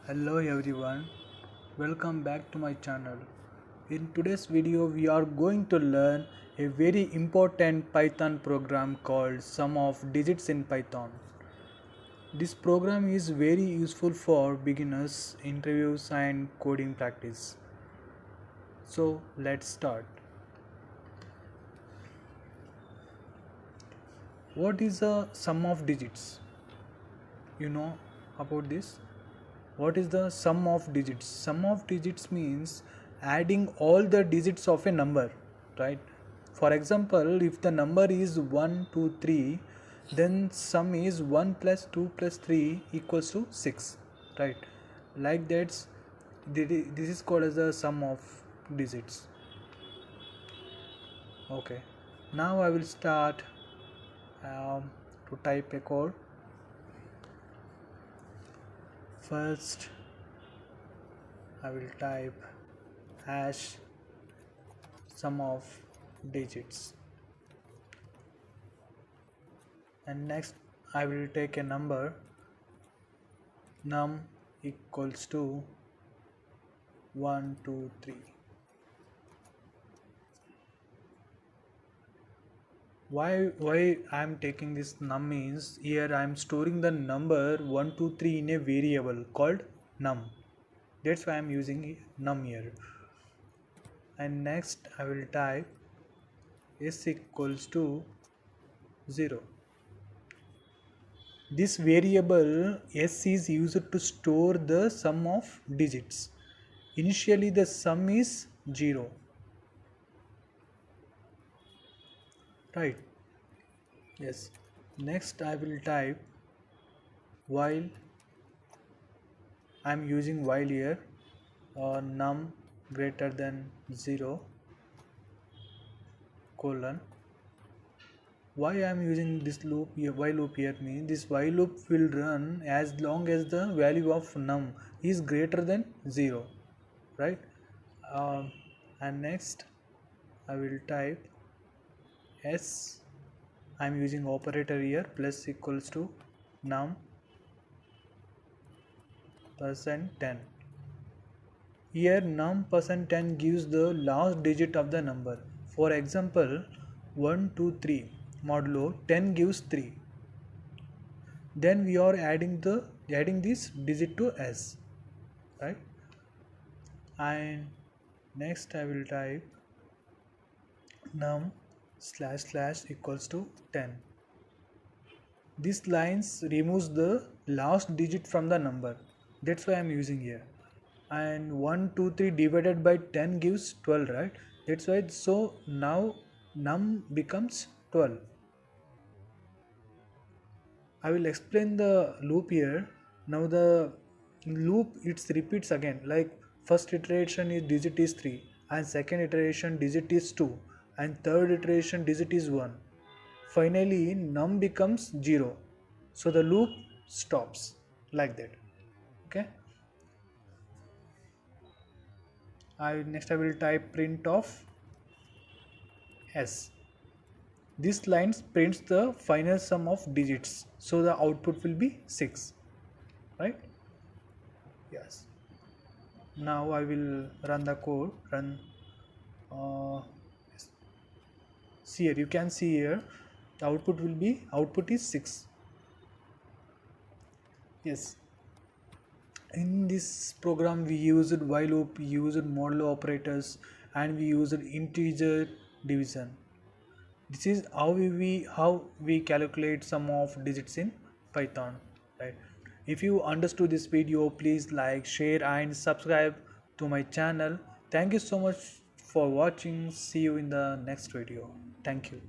Hello everyone, welcome back to my channel. In today's video we are going to learn a very important Python program called Sum of Digits in Python. This program is very useful for beginners, interviews and coding practice. So let's start. What is a sum of digits? You know about this? What is the sum of digits? Sum of digits means adding all the digits of a number, right? For example, if the number is 1, 2, 3, then sum is 1 plus 2 plus 3 equals to 6, right? Like that, this is called as the sum of digits. Okay, now I will start to type a code. First, I will type hash sum of digits, and next I will take a number num equals to 1, 2, 3. Why I am taking this num means here I am storing the number 1, 2, 3 in a variable called num. That's why I am using num here. And next I will type s equals to 0. This variable s is used to store the sum of digits. Initially the sum is 0, right? Yes. Next I will type while. I am using while here, num greater than 0 colon. Why I am using this loop here, while loop here means this while loop will run as long as the value of num is greater than 0, right? And next I will type s. I am using operator here, plus equals to num %10. Here num %10 gives the last digit of the number. For example, 1, 2, 3 modulo 10 gives 3. Then we are adding this digit to s, right? And next I will type num // equals to 10. This lines removes the last digit from the number. That's why I am using here. And 1, 2, 3 divided by 10 gives 12, right? That's why. So now num becomes 12. I will explain the loop here. Now the loop it repeats again, like first iteration is digit is 3 and second iteration digit is 2 and third iteration digit is 1. Finally num becomes 0. So the loop stops like that. Okay. Next I will type print of s. This line prints the final sum of digits, so the output will be 6, right? Yes. Now I will run the code. Yes. See here, you can see here the output is 6. Yes. In this program we used while loop, we used modulo operators, and we used integer division. This is how we calculate sum of digits in Python, right? If you understood this video, please like, share and subscribe to my channel. Thank you so much for watching. See you in the next video. Thank you.